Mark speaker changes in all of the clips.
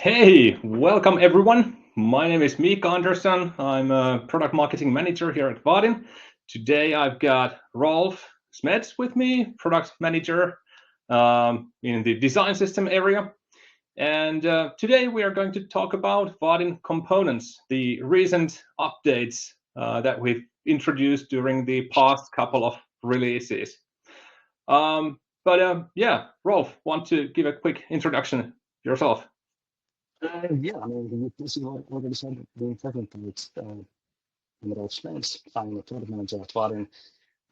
Speaker 1: Hey, welcome everyone. My name is Mika Andersson. I'm a product marketing manager here at Vaadin. Today I've got Rolf Smets with me, product manager in the design system area. And today we are going to talk about Vaadin components, the recent updates that we've introduced during the past couple of releases. Yeah, Rolf, want to give a quick introduction yourself?
Speaker 2: Yeah, I mean, this is already said the important part in the explains. I'm a product manager at Vaadin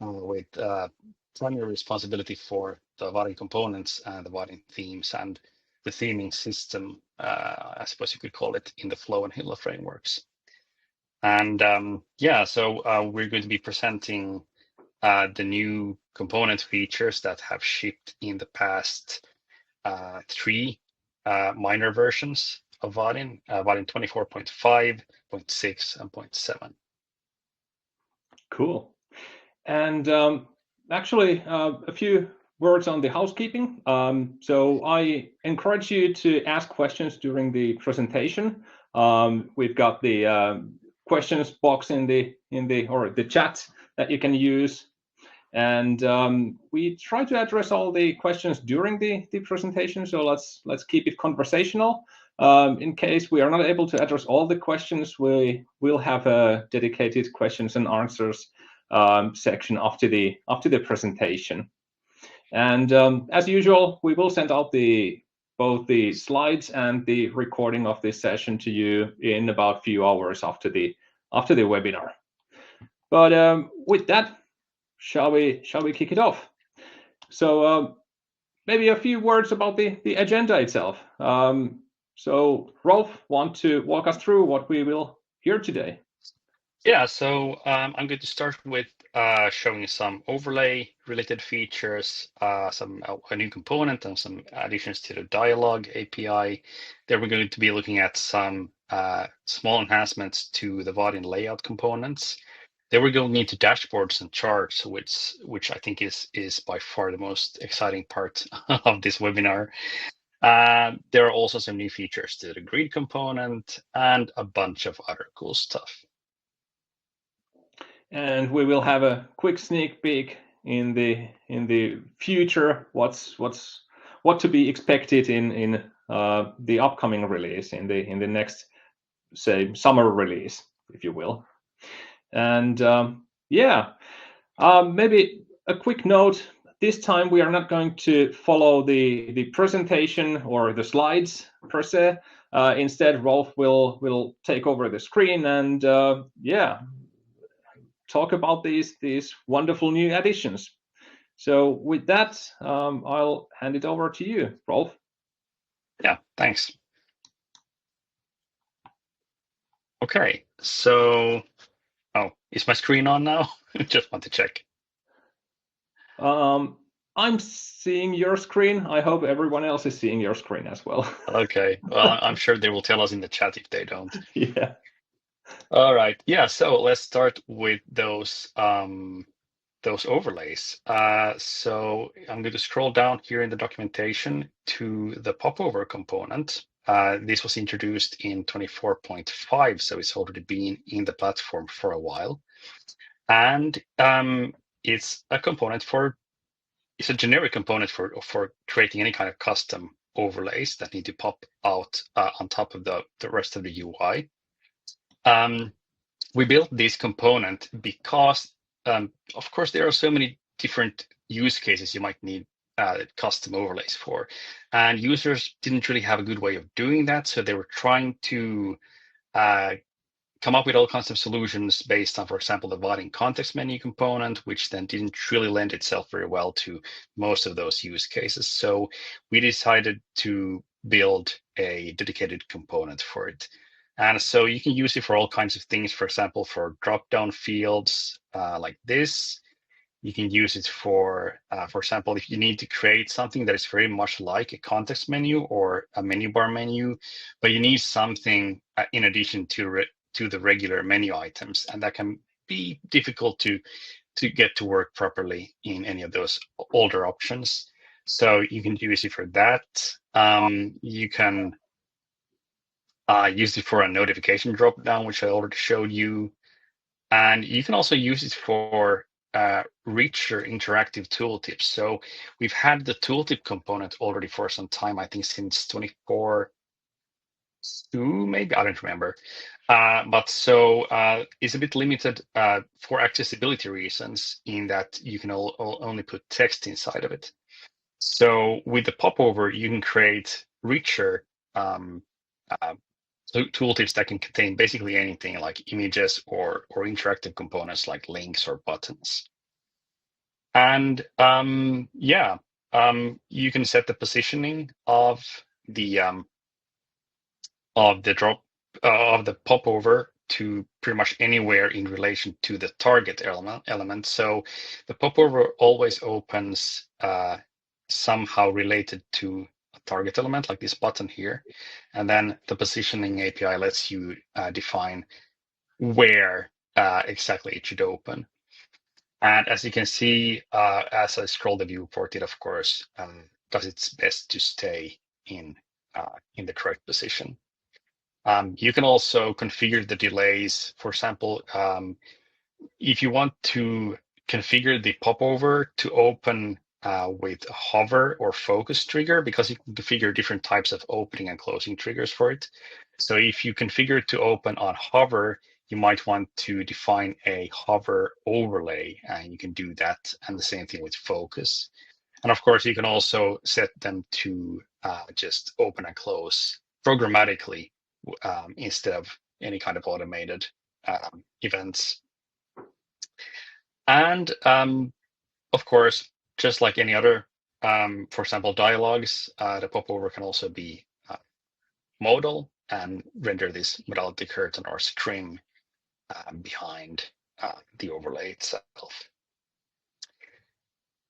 Speaker 2: with primary responsibility for the Vaadin components and the Vaadin themes and the theming system, I suppose you could call it, in the Flow and Hilla frameworks. And yeah, so we're going to be presenting the new component features that have shipped in the past three minor versions of Vaadin, Vaadin 24.5, 0.6, and 0.7.
Speaker 1: Cool. And actually, a few words on the housekeeping. So I encourage you to ask questions during the presentation. We've got the questions box in the chat that you can use. And we try to address all the questions during the presentation. So let's keep it conversational. In case we are not able to address all the questions, we will have a dedicated questions and answers section after the presentation. And as usual, we will send out both the slides and the recording of this session to you in about a few hours after the webinar. But with that, shall we kick it off? So maybe a few words about the agenda itself. So Rolf, want to walk us through what we will hear today?
Speaker 2: Yeah, so I'm going to start with showing some overlay related features, a new component and some additions to the dialog API. Then we're going to be looking at some small enhancements to the Vaadin layout components. Then we're going into dashboards and charts, which I think is by far the most exciting part of this webinar. There are also some new features to the grid component and a bunch of other cool stuff.
Speaker 1: And we will have a quick sneak peek in the future. What to be expected in the upcoming release, in the next, say, summer release, if you will. And yeah, maybe a quick note. This time we are not going to follow the presentation or the slides per se. Instead, Rolf will take over the screen and yeah, talk about these wonderful new additions. So with that, I'll hand it over to you, Rolf.
Speaker 2: Yeah, thanks. Okay, so, oh, is my screen on now? Just want to check.
Speaker 1: I'm seeing your screen. I hope everyone else is seeing your screen as well.
Speaker 2: Okay, well, I'm sure they will tell us in the chat if they don't.
Speaker 1: Yeah.
Speaker 2: All right, yeah, so let's start with those overlays. So I'm going to scroll down here in the documentation to the popover component. This was introduced in 24.5, so it's already been in the platform for a while. And it's a component it's a generic component for creating any kind of custom overlays that need to pop out on top of the rest of the UI. We built this component because, of course, there are so many different use cases you might need custom overlays for. And users didn't really have a good way of doing that. So they were trying to come up with all kinds of solutions based on, for example, the Vaadin context menu component, which then didn't really lend itself very well to most of those use cases. So we decided to build a dedicated component for it. And so you can use it for all kinds of things, for example, for drop-down fields like this. You can use it for example, if you need to create something that is very much like a context menu or a menu bar menu, but you need something in addition to the regular menu items, and that can be difficult to get to work properly in any of those older options. So you can use it for that. You can Use it for a notification drop-down, which I already showed you. And you can also use it for richer interactive tooltips. So we've had the tooltip component already for some time, I think since 24.2, maybe, I don't remember. But so it's a bit limited for accessibility reasons in that you can only put text inside of it. So with the popover, you can create richer tooltips that can contain basically anything like images or interactive components like links or buttons. And you can set the positioning of the popover to pretty much anywhere in relation to the target element. So the popover always opens somehow related to a target element, like this button here. And then the positioning API lets you define where exactly it should open. And as you can see, as I scroll the viewport, it of course does its best to stay in the correct position. You can also configure the delays. For example, if you want to configure the popover to open with a hover or focus trigger, because you can configure different types of opening and closing triggers for it. So if you configure it to open on hover, you might want to define a hover overlay, and you can do that. And the same thing with focus. And of course, you can also set them to just open and close programmatically instead of any kind of automated events. And of course, just like any other, for example, dialogs, the popover can also be modal and render this modality curtain or string behind the overlay itself.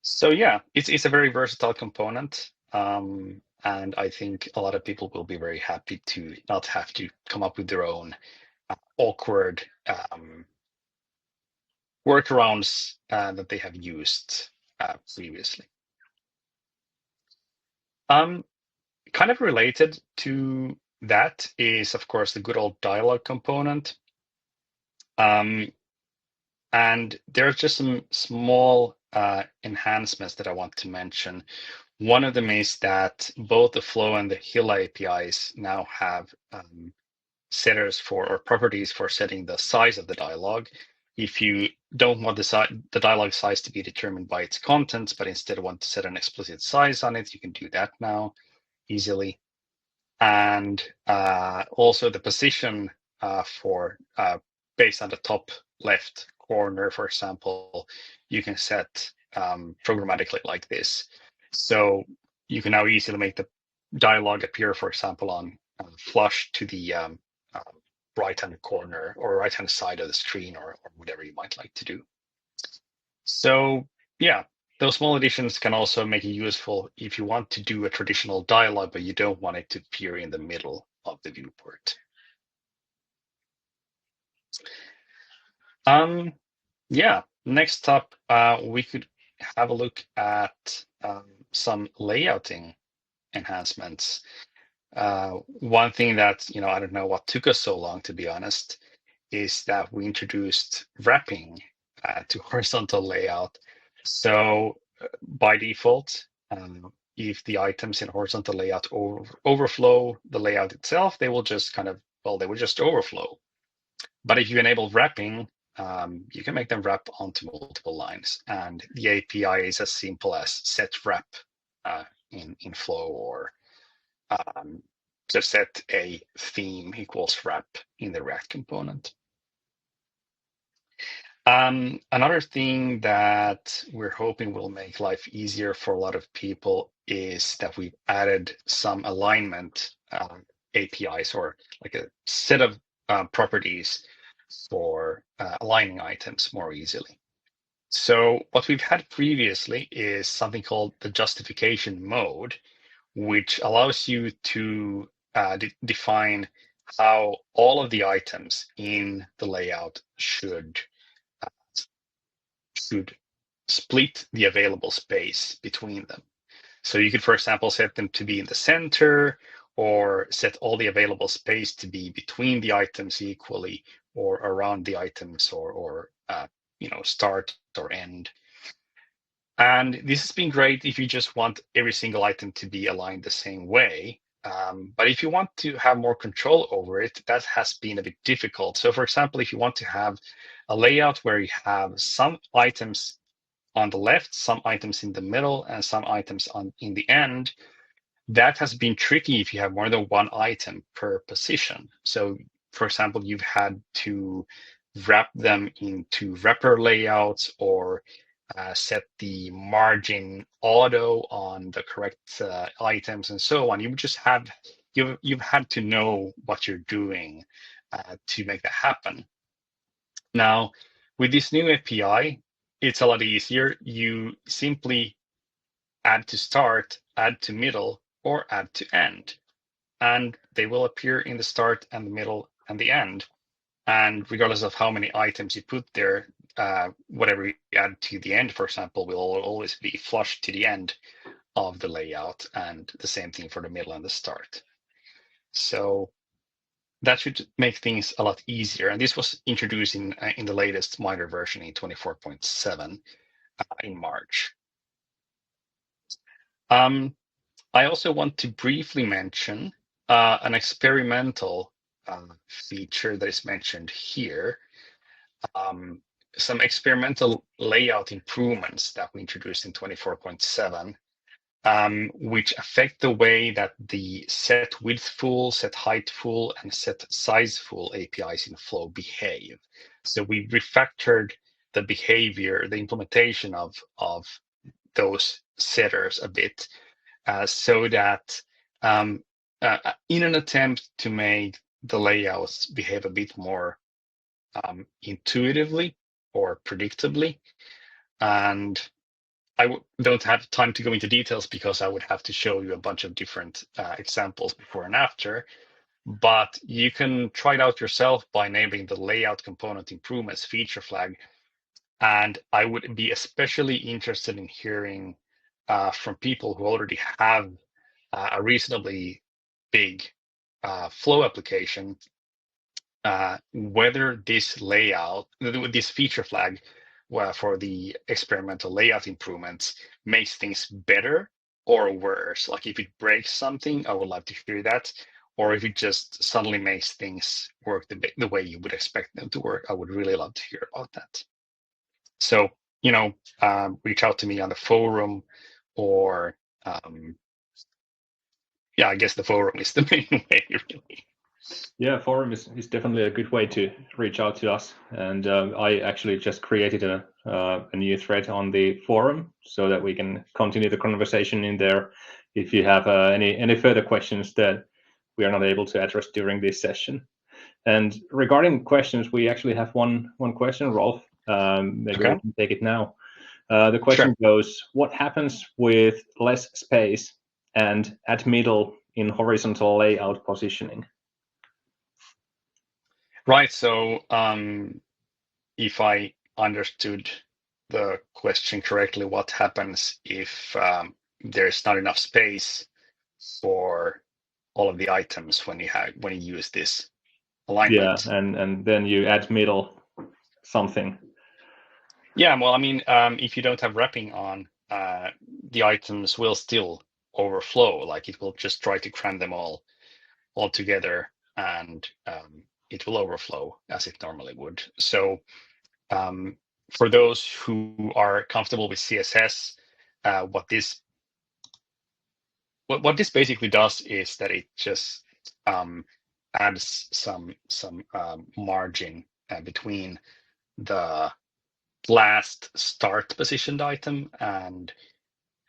Speaker 2: So yeah, it's a very versatile component. And I think a lot of people will be very happy to not have to come up with their own awkward workarounds that they have used previously. Kind of related to that is, of course, the good old dialog component. And there are just some small enhancements that I want to mention. One of them is that both the Flow and the Hilla APIs now have setters for, or properties for setting the size of the dialog. If you don't want the dialog size to be determined by its contents, but instead want to set an explicit size on it, you can do that now easily. And also the position for based on the top left corner, for example, you can set programmatically like this. So you can now easily make the dialog appear, for example, on flush to the right-hand corner or right-hand side of the screen, or whatever you might like to do. So yeah, those small additions can also make it useful if you want to do a traditional dialog, but you don't want it to appear in the middle of the viewport. Yeah, next up, we could have a look at some layouting enhancements. One thing that, I don't know what took us so long, to be honest, is that we introduced wrapping to horizontal layout. So by default, if the items in horizontal layout overflow the layout itself, they will just overflow. But if you enable wrapping, you can make them wrap onto multiple lines. And the API is as simple as set wrap in Flow, or just set a theme equals wrap in the React component. Another thing that we're hoping will make life easier for a lot of people is that we've added some alignment APIs, or like a set of properties for aligning items more easily. So what we've had previously is something called the justification mode, which allows you to define how all of the items in the layout should split the available space between them. So you could, for example, set them to be in the center, or set all the available space to be between the items equally, or around the items, or start or end. And this has been great if you just want every single item to be aligned the same way. But if you want to have more control over it, that has been a bit difficult. So for example, if you want to have a layout where you have some items on the left, some items in the middle, and some items in the end, that has been tricky if you have more than one item per position. So for example, you've had to wrap them into wrapper layouts, or set the margin auto on the correct items, and so on. You've had to know what you're doing to make that happen. Now, with this new API, it's a lot easier. You simply add to start, add to middle, or add to end, and they will appear in the start and the middle and the end. And regardless of how many items you put there, whatever you add to the end, for example, will always be flushed to the end of the layout, and the same thing for the middle and the start. So that should make things a lot easier. And this was introduced in the latest minor version in 24.7 in March. I also want to briefly mention an experimental feature that is mentioned here. Some experimental layout improvements that we introduced in 24.7, which affect the way that the set width full, set height full, and set size full APIs in Flow behave. So we refactored the behavior, the implementation of those setters a bit, so that in an attempt to make the layouts behave a bit more intuitively or predictably. And I don't have time to go into details because I would have to show you a bunch of different examples before and after. But you can try it out yourself by enabling the layout component improvements feature flag. And I would be especially interested in hearing from people who already have a reasonably big Flow application, whether this layout, this feature flag for the experimental layout improvements makes things better or worse. Like if it breaks something, I would love to hear that. Or if it just suddenly makes things work the way you would expect them to work, I would really love to hear about that. So, reach out to me on the forum, or I guess the forum is the main way, really.
Speaker 1: Yeah, forum is definitely a good way to reach out to us. And I actually just created a new thread on the forum so that we can continue the conversation in there if you have any further questions that we are not able to address during this session. And regarding questions, we actually have one question, Rolf. Maybe we can take it now. The question goes, what happens with less space and at middle in horizontal layout positioning?
Speaker 2: Right. So if I understood the question correctly, what happens if there's not enough space for all of the items when you use this alignment?
Speaker 1: Yeah, and then you add middle something.
Speaker 2: Yeah, well, I mean, if you don't have wrapping on, the items will still overflow. Like it will just try to cram them all together, and it will overflow as it normally would. So for those who are comfortable with CSS, what this basically does is that it just adds some margin between the last start positioned item and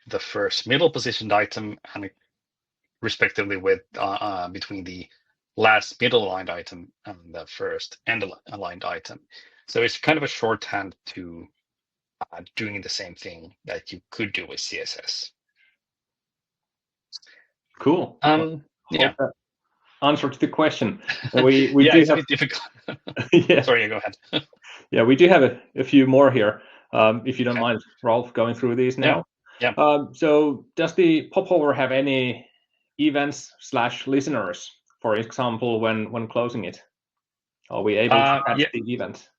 Speaker 2: the first middle positioned item, and respectively with between the last middle aligned item and the first end aligned item. So it's kind of a shorthand to doing the same thing that you could do with CSS.
Speaker 1: Cool.
Speaker 2: Yeah.
Speaker 1: That answered the question. We
Speaker 2: yeah,
Speaker 1: do
Speaker 2: it's
Speaker 1: have...
Speaker 2: a bit difficult.
Speaker 1: Yeah.
Speaker 2: Sorry, go ahead.
Speaker 1: Yeah, we do have a few more here. If you don't mind, Rolf, going through these now.
Speaker 2: Yeah.
Speaker 1: So does the popover have any events/listeners, for example, when closing it? Are we able to catch the event?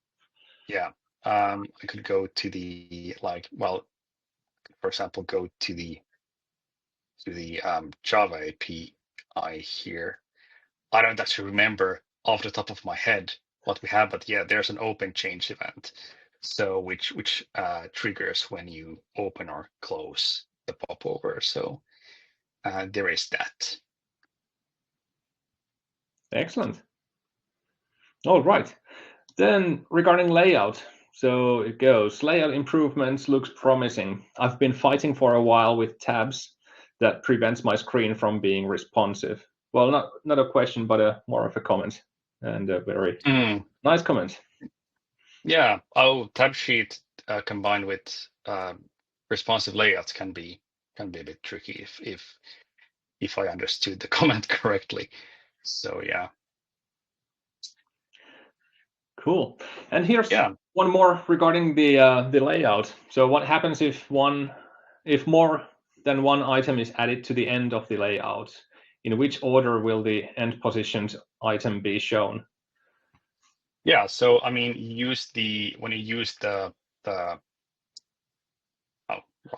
Speaker 2: Yeah, I could go to the for example, go to the Java API here. I don't actually remember off the top of my head what we have, but yeah, there's an open change event, so which triggers when you open or close the popover. So there is that.
Speaker 1: Excellent. All right. Then regarding layout, so it goes, layout improvements looks promising. I've been fighting for a while with tabs that prevents my screen from being responsive. Well, not a question, but more of a comment, and a very nice comment.
Speaker 2: Yeah. Tab sheet combined with responsive layouts can be a bit tricky if I understood the comment correctly. So yeah.
Speaker 1: Cool. And here's one more regarding the layout. So what happens if more than one item is added to the end of the layout? In which order will the end positioned item be shown?
Speaker 2: Yeah. So I mean, when you use the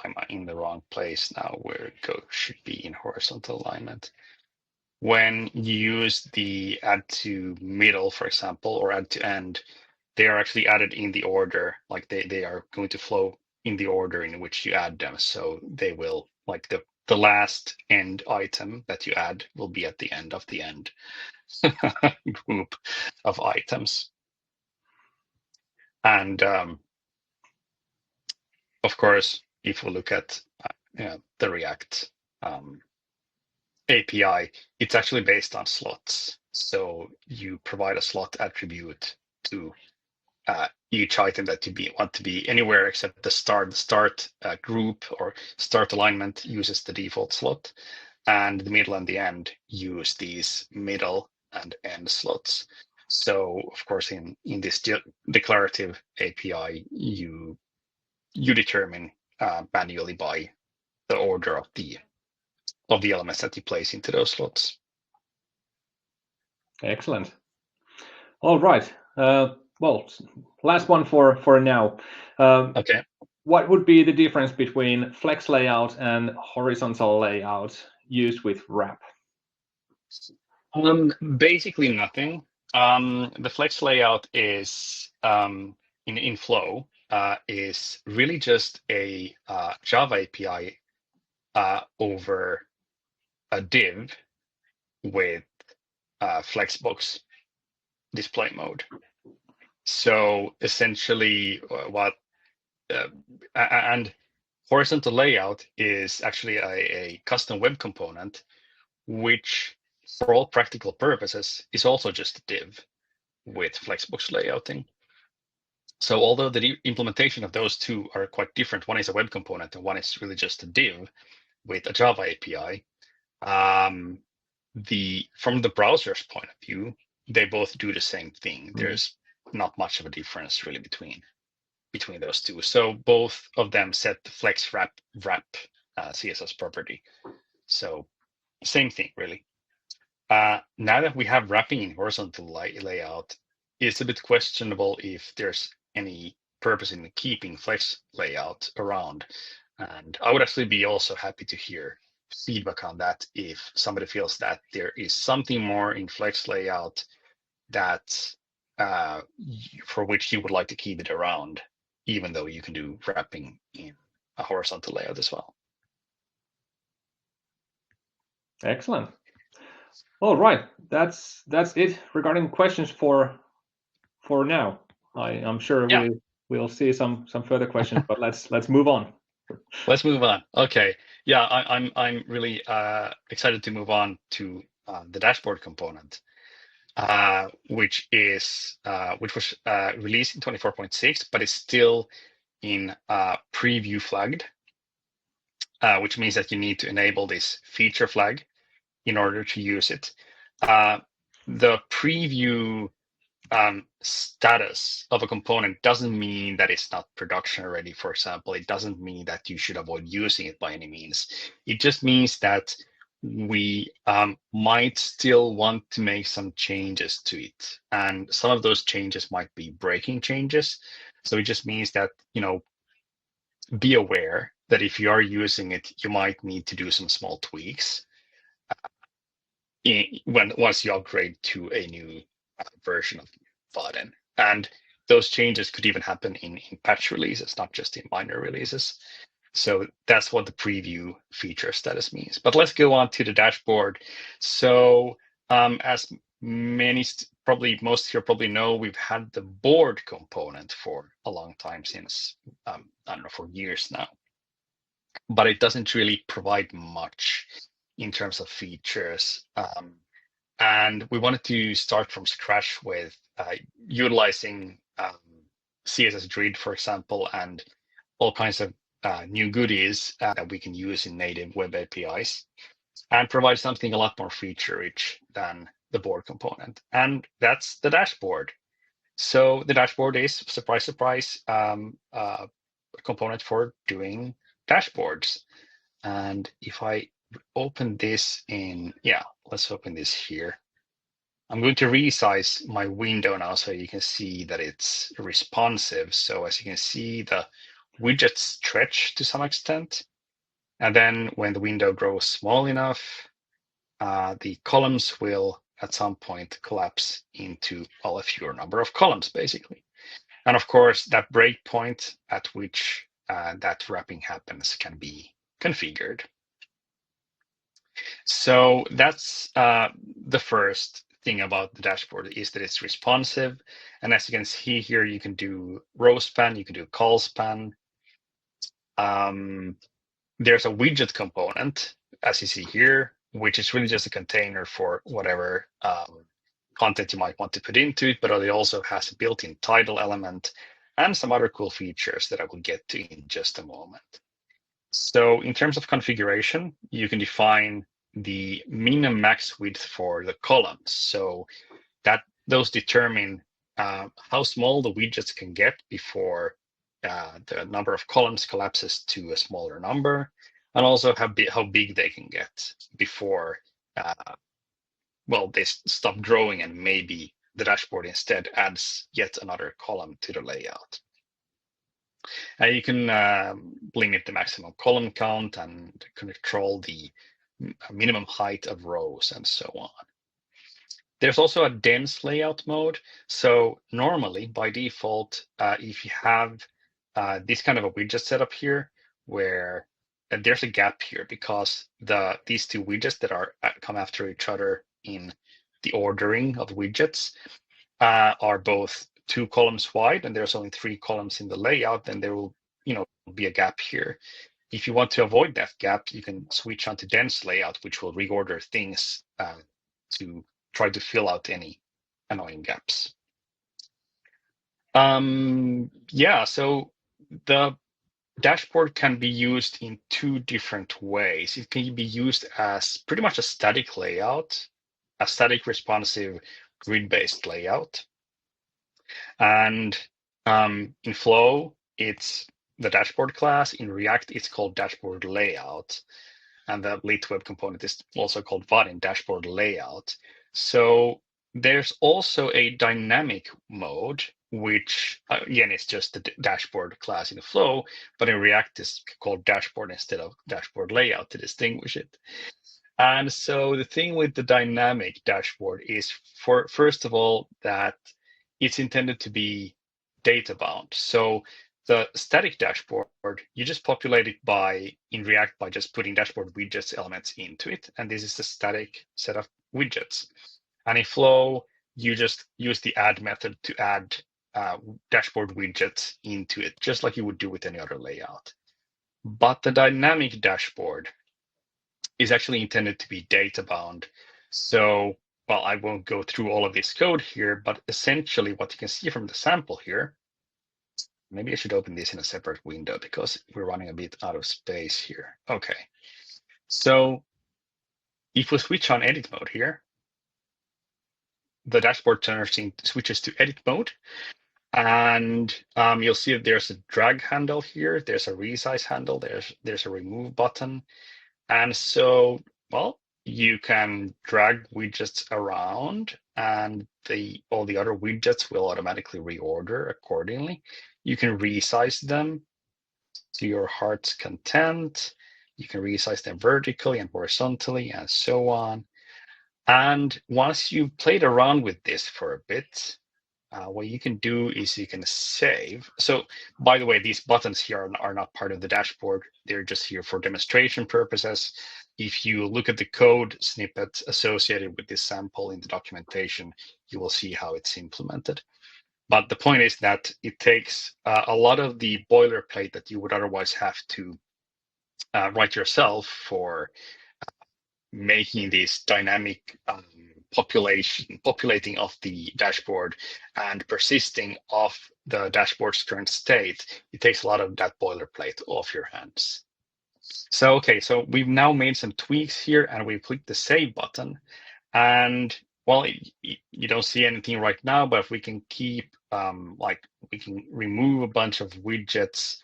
Speaker 2: I'm in the wrong place now. Where it should be in horizontal alignment. When you use the add to middle, for example, or add to end, they are actually added in the order, like they are going to flow in the order in which you add them. So they will, like the last end item that you add will be at the end of the end group of items. And of course, if we look at the React API, it's actually based on slots. So you provide a slot attribute to each item that you want to be anywhere except the start group or start alignment uses the default slot, and the middle and the end use these middle and end slots. So of course, in this declarative API, you determine manually by the order of the elements that you place into those slots.
Speaker 1: Excellent. All right. Well, last one for now.
Speaker 2: Okay.
Speaker 1: What would be the difference between flex layout and horizontal layout used with wrap?
Speaker 2: Basically nothing. The flex layout is in Flow is really just a Java API over a div with Flexbox display mode. So essentially, and horizontal layout is actually a custom web component, which for all practical purposes is also just a div with Flexbox layouting. So although the implementation of those two are quite different, one is a web component and one is really just a div with a Java API, from the browser's point of view, they both do the same thing. There's not much of a difference really between those two. So both of them set the flex wrap CSS property. So same thing really. Now that we have wrapping in horizontal layout, it's a bit questionable if there's any purpose in keeping flex layout around. And I would actually be also happy to hear feedback on that if somebody feels that there is something more in flex layout that for which you would like to keep it around, even though you can do wrapping in a horizontal layout as well.
Speaker 1: Excellent. All right, that's it regarding questions for now. I'm sure we'll see some further questions, but let's move on.
Speaker 2: Let's move on. Okay. Yeah, I'm really excited to move on to the dashboard component, which was released in 24.6, but is still in preview flagged, which means that you need to enable this feature flag in order to use it. The preview status of a component doesn't mean that it's not production ready, for example. It doesn't mean that you should avoid using it by any means. It just means that we might still want to make some changes to it. And some of those changes might be breaking changes. So it just means that, be aware that if you are using it, you might need to do some small tweaks once you upgrade to a new version of Vaadin. And those changes could even happen in patch releases, not just in minor releases. So that's what the preview feature status means. But let's go on to the dashboard. So as most here probably know, we've had the board component for a long time, since, I don't know, for years now. But it doesn't really provide much in terms of features. And we wanted to start from scratch with utilizing CSS Grid, for example, and all kinds of new goodies that we can use in native web APIs, and provide something a lot more feature-rich than the board component. And that's the dashboard. So the dashboard is, surprise, surprise, a component for doing dashboards. And if I open this let's open this here. I'm going to resize my window now so you can see that it's responsive. So as you can see, the widgets stretch to some extent. And then when the window grows small enough, the columns will at some point collapse into a fewer number of columns, basically. And of course, that breakpoint at which that wrapping happens can be configured. So that's the first thing about the dashboard, is that it's responsive. And as you can see here, you can do row span, you can do col span. There's a widget component, as you see here, which is really just a container for whatever content you might want to put into it, but it also has a built-in title element and some other cool features that I will get to in just a moment. So in terms of configuration, you can define the min and max width for the columns. So that those determine how small the widgets can get before the number of columns collapses to a smaller number, and also how big they can get before they stop growing, and maybe the dashboard instead adds yet another column to the layout. You can limit the maximum column count and control the minimum height of rows and so on. There's also a dense layout mode. So normally, by default, if you have this kind of a widget setup here, where there's a gap here because these two widgets that come after each other in the ordering of widgets are both 2 columns wide, and there's only 3 columns in the layout, then there will be a gap here. If you want to avoid that gap, you can switch on to dense layout, which will reorder things to try to fill out any annoying gaps. So the dashboard can be used in 2 different ways. It can be used as pretty much a static layout, a static responsive grid-based layout. And in Flow, it's the dashboard class. In React, it's called dashboard layout. And the lit web component is also called Vaadin dashboard layout. So there's also a dynamic mode, which again is just the dashboard class in the Flow, but in React is called dashboard instead of dashboard layout to distinguish it. And so the thing with the dynamic dashboard is, first of all, that it's intended to be data bound. So the static dashboard, you just populate it in React by just putting dashboard widgets elements into it. And this is the static set of widgets. And in Flow, you just use the add method to add dashboard widgets into it, just like you would do with any other layout. But the dynamic dashboard is actually intended to be data bound. So, I won't go through all of this code here, but essentially what you can see from the sample here, maybe I should open this in a separate window because we're running a bit out of space here. Okay. So if we switch on edit mode here, the dashboard switches to edit mode. And you'll see that there's a drag handle here. There's a resize handle. There's a remove button. And so, you can drag widgets around, and all the other widgets will automatically reorder accordingly. You can resize them to your heart's content. You can resize them vertically and horizontally and so on. And once you've played around with this for a bit, what you can do is you can save. So, by the way, these buttons here are not part of the dashboard. They're just here for demonstration purposes. If you look at the code snippet associated with this sample in the documentation, you will see how it's implemented. But the point is that it takes a lot of the boilerplate that you would otherwise have to write yourself for making this dynamic populating of the dashboard and persisting of the dashboard's current state. It takes a lot of that boilerplate off your hands. So, okay, so we've now made some tweaks here, and we've clicked the save button. And well, you don't see anything right now, but if we can keep we can remove a bunch of widgets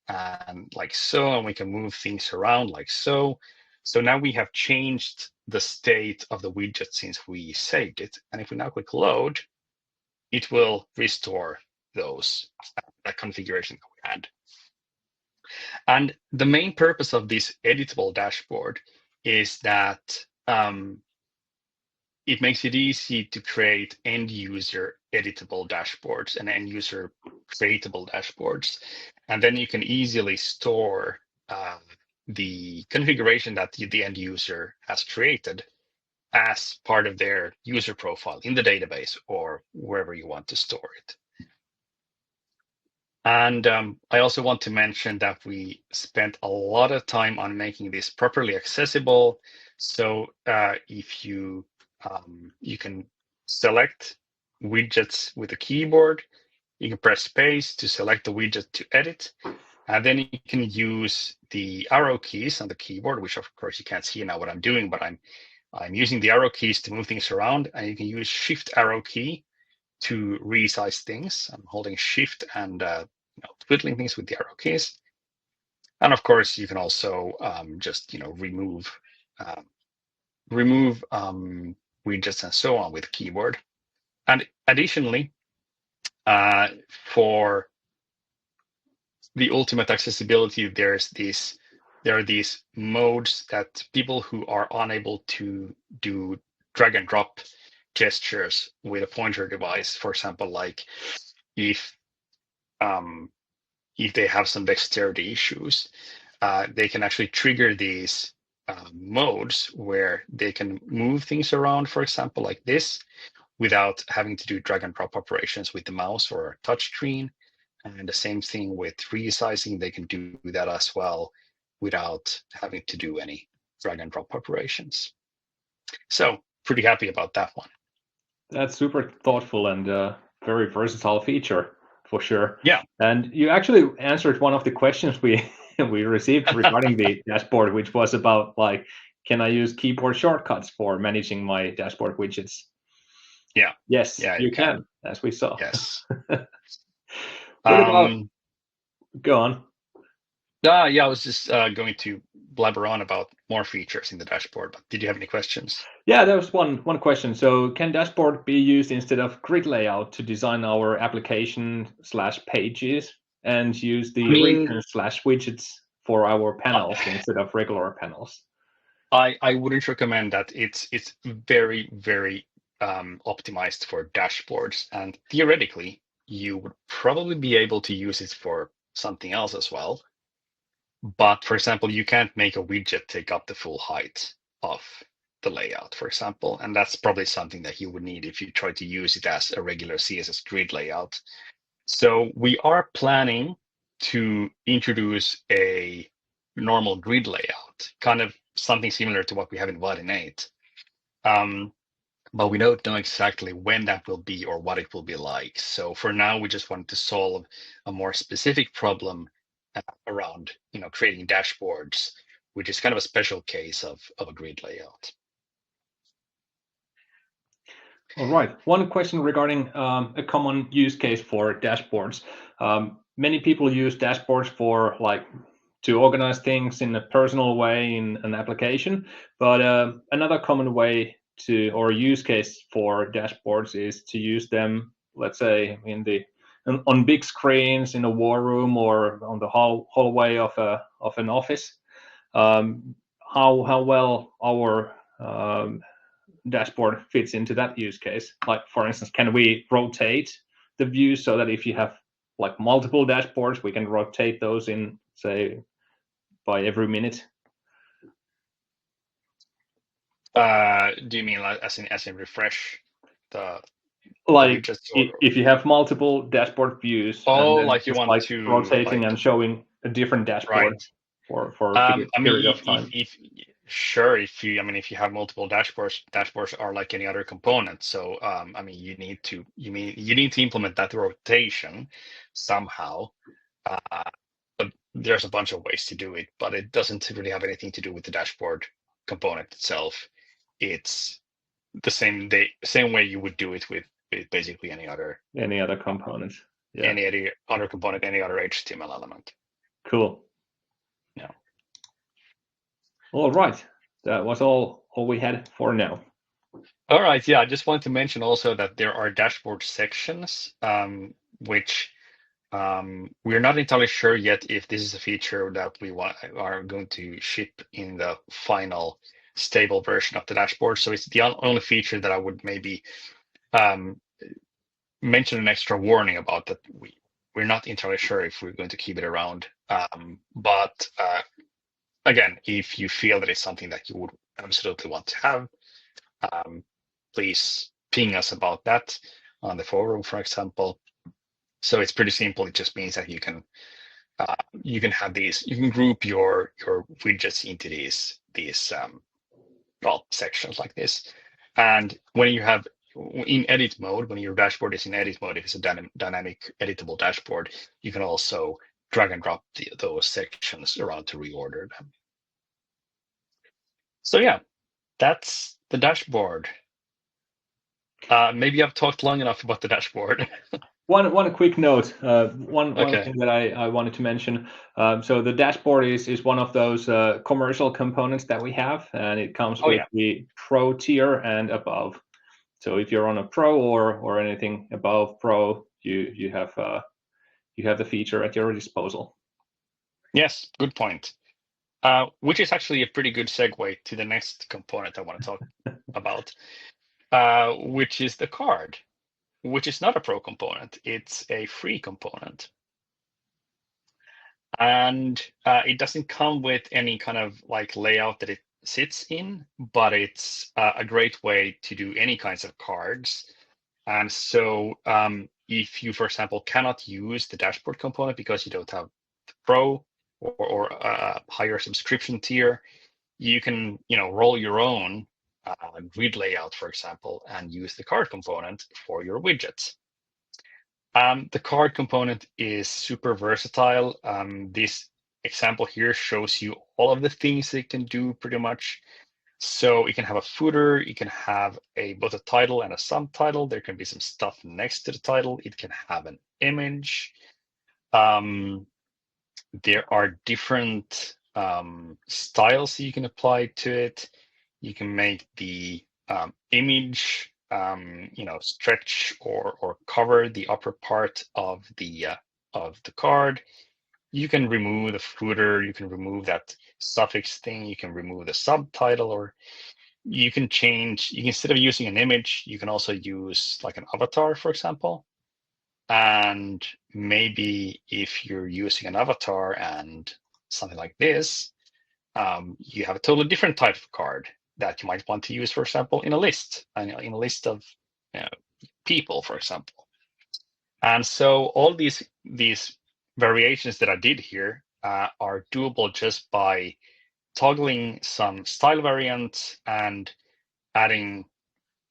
Speaker 2: and like so, and we can move things around like so. So now we have changed the state of the widget since we saved it. And if we now click load, it will restore that configuration that we had. And the main purpose of this editable dashboard is that it makes it easy to create end user editable dashboards and end user creatable dashboards. And then you can easily store the configuration that the end user has created as part of their user profile in the database or wherever you want to store it. And I also want to mention that we spent a lot of time on making this properly accessible. So if you can select widgets with a keyboard, you can press space to select the widget to edit, and then you can use the arrow keys on the keyboard, which of course you can't see now what I'm doing, but I'm using the arrow keys to move things around, and you can use Shift arrow key to resize things. I'm holding Shift and twiddling things with the arrow keys. And of course, you can also just remove widgets and so on with the keyboard. And additionally, for the ultimate accessibility, there are these modes that people who are unable to do drag and drop gestures with a pointer device, for example, like if they have some dexterity issues, they can actually trigger these modes where they can move things around, for example, like this, without having to do drag and drop operations with the mouse or a touch screen. And the same thing with resizing, they can do that as well without having to do any drag and drop operations. So pretty happy about that one.
Speaker 1: That's super thoughtful and very versatile feature for sure.
Speaker 2: Yeah.
Speaker 1: And you actually answered one of the questions we received regarding the dashboard, which was about like, can I use keyboard shortcuts for managing my dashboard widgets?
Speaker 2: Yeah.
Speaker 1: Yes,
Speaker 2: yeah,
Speaker 1: you can, as we saw.
Speaker 2: Yes.
Speaker 1: What about? Go on.
Speaker 2: Yeah, I was just going to blabber on about more features in the dashboard, but did you have any questions?
Speaker 1: Yeah, there was one question. So can dashboard be used instead of grid layout to design our application/pages and use the region/widgets for our panels instead of regular panels?
Speaker 2: I wouldn't recommend that. It's very, very optimized for dashboards, and theoretically, you would probably be able to use it for something else as well. But for example, you can't make a widget take up the full height of the layout, for example, and that's probably something that you would need if you try to use it as a regular CSS grid layout. So we are planning to introduce a normal grid layout, kind of something similar to what we have in Vaadin 8. But we don't know exactly when that will be or what it will be like. So for now, we just wanted to solve a more specific problem around creating dashboards, which is kind of a special case of a grid layout.
Speaker 1: All right. One question regarding a common use case for dashboards. Many people use dashboards for like to organize things in a personal way in an application. But another common way to, or use case for dashboards is to use them, let's say, on big screens in a war room or on the hallway of an office. How well our dashboard fits into that use case. Like, for instance, can we rotate the view so that if you have like multiple dashboards, we can rotate those in, say, by every minute?
Speaker 2: Do you mean like as in refresh the
Speaker 1: Like
Speaker 2: widgets,
Speaker 1: if you have multiple dashboard views, and then
Speaker 2: like you
Speaker 1: just
Speaker 2: want
Speaker 1: like
Speaker 2: to
Speaker 1: rotating
Speaker 2: like
Speaker 1: and showing a different dashboard
Speaker 2: right?
Speaker 1: for a
Speaker 2: I mean,
Speaker 1: period of time.
Speaker 2: if sure, if you have multiple dashboards are like any other component. So I mean, you need to implement that rotation somehow. But there's a bunch of ways to do it, but it doesn't really have anything to do with the dashboard component itself. It's the same way you would do it with basically any other
Speaker 1: components. Yeah.
Speaker 2: any other component, any other HTML element.
Speaker 1: Cool.
Speaker 2: Yeah.
Speaker 1: All right. That was all we had for now.
Speaker 2: All right. Yeah, I just want to mention also that there are dashboard sections, which we're not entirely sure yet if this is a feature that we are going to ship in the final stable version of the dashboard. So it's the only feature that I would maybe mention an extra warning about, that we're not entirely sure if we're going to keep it around. But again, if you feel that it's something that you would absolutely want to have, please ping us about that on the forum, for example. So it's pretty simple. It just means that you can have these. You can group your widgets into these sections like this. And when you have in edit mode, when your dashboard is in edit mode, if it's a dynamic editable dashboard, you can also drag and drop those sections around to reorder them. So yeah, that's the dashboard. Maybe I've talked long enough about the dashboard.
Speaker 1: One quick note. One
Speaker 2: Okay.
Speaker 1: thing that I wanted to mention. So the dashboard is one of those commercial components that we have, and it comes with the Pro tier and above. So if you're on a Pro or anything above Pro, you have the feature at your disposal.
Speaker 2: Yes, good point. Which is actually a pretty good segue to the next component I want to talk about, which is the card, which is not a Pro component. It's a free component. And it doesn't come with any kind of like layout that it sits in, but it's a great way to do any kinds of cards. And so if you, for example, cannot use the dashboard component because you don't have the Pro or a higher subscription tier, you can roll your own grid layout, for example, and use the card component for your widgets. The card component is super versatile. This example here shows you all of the things it can do pretty much. So it can have a footer, it can have both a title and a subtitle. There can be some stuff next to the title. It can have an image. There are different styles you can apply to it. You can make the image stretch or cover the upper part of the card. You can remove the footer, you can remove that suffix thing, you can remove the subtitle, or you can instead of using an image, you can also use like an avatar, for example. And maybe if you're using an avatar and something like this, you have a totally different type of card that you might want to use, for example, in a list of people, for example. And so all these variations that I did here are doable just by toggling some style variants and adding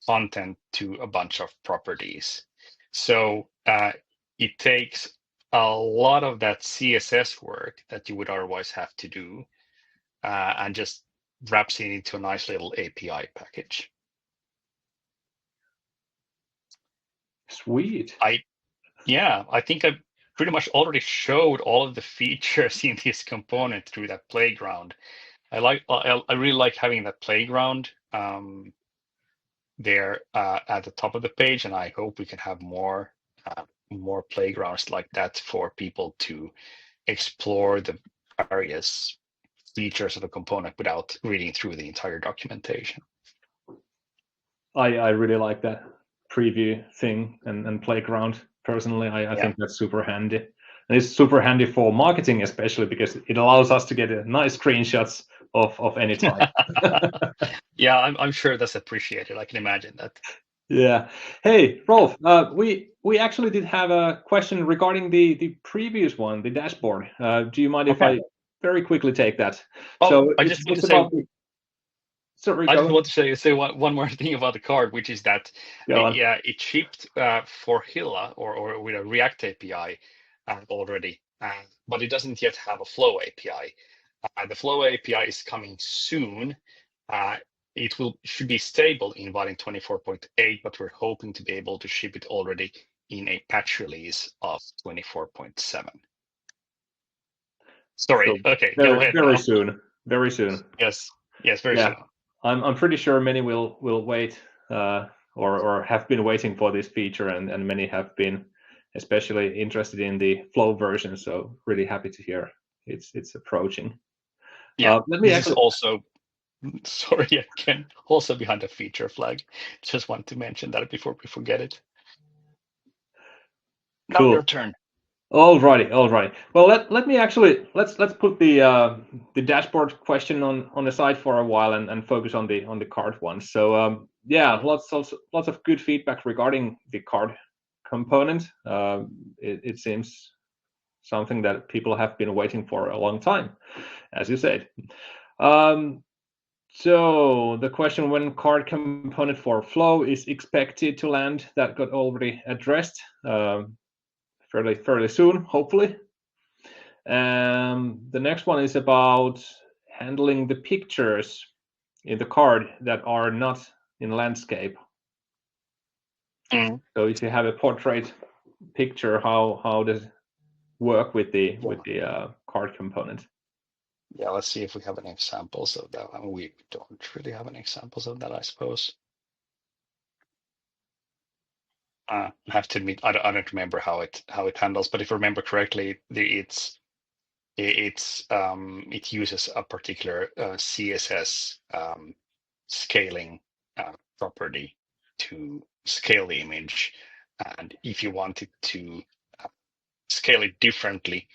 Speaker 2: content to a bunch of properties. So it takes a lot of that CSS work that you would otherwise have to do and just wraps it into a nice little API package.
Speaker 1: Sweet.
Speaker 2: I think pretty much already showed all of the features in this component through that playground. I really like having that playground there at the top of the page, and I hope we can have more playgrounds like that for people to explore the various features of a component without reading through the entire documentation.
Speaker 1: I really like that preview thing and playground. Personally, I think that's super handy. And it's super handy for marketing, especially because it allows us to get nice screenshots of any type.
Speaker 2: Yeah, I'm sure that's appreciated. I can imagine that.
Speaker 1: Yeah. Hey, Rolf, we actually did have a question regarding the previous one, the dashboard. Do you mind if I very quickly take that?
Speaker 2: Oh,
Speaker 1: So
Speaker 2: I just want to say.
Speaker 1: Sorry,
Speaker 2: I
Speaker 1: go
Speaker 2: just
Speaker 1: on.
Speaker 2: want to say one more thing about the card, which is that
Speaker 1: Go on.
Speaker 2: it shipped for Hilla or with a React API already, but it doesn't yet have a Flow API. The Flow API is coming soon. It should be stable in Vaadin 24.8, but we're hoping to be able to ship it already in a patch release of 24.7. Sorry.
Speaker 1: So
Speaker 2: Okay, go ahead
Speaker 1: very
Speaker 2: now.
Speaker 1: soon. Very soon.
Speaker 2: Yes, very soon.
Speaker 1: I'm pretty sure many will wait or have been waiting for this feature, and many have been especially interested in the Flow version. So really happy to hear it's approaching.
Speaker 2: Yeah,
Speaker 1: Let me
Speaker 2: this
Speaker 1: actually.
Speaker 2: is also. Sorry, again, also behind the feature flag. Just want to mention that before we forget it. Now
Speaker 1: Cool.
Speaker 2: your turn.
Speaker 1: Alrighty. Well, let me actually let's put the dashboard question on the side for a while and focus on the card one. So yeah, lots of good feedback regarding the card component. It seems something that people have been waiting for a long time, as you said. So the question when card component for Flow is expected to land, that got already addressed. Fairly soon, hopefully. The next one is about handling the pictures in the card that are not in landscape.
Speaker 2: Mm.
Speaker 1: So if you have a portrait picture, how does it work with the card component?
Speaker 2: Yeah, let's see if we have any examples of that. I mean, we don't really have any examples of that, I suppose. I have to admit, I don't remember how it handles, but if I remember correctly, it uses a particular CSS scaling property to scale the image, and if you wanted to scale it differently,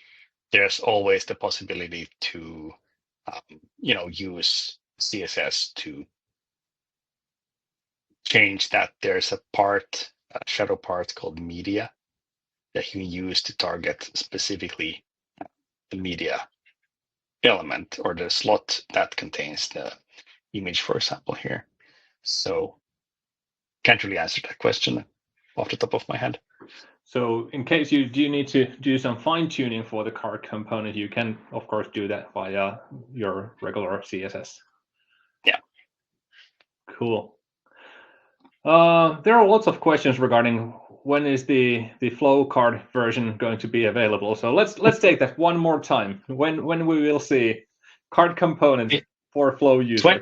Speaker 2: there's always the possibility to use CSS to change that. There's a shadow part called media that you use to target specifically the media element or the slot that contains the image, for example, here. So can't really answer that question off the top of my head.
Speaker 1: So in case you do need to do some fine tuning for the card component, you can of course do that via your regular CSS.
Speaker 2: Yeah.
Speaker 1: Cool. There are lots of questions regarding when is the Flow card version going to be available. So let's take that one more time. When we will see card component for Flow users.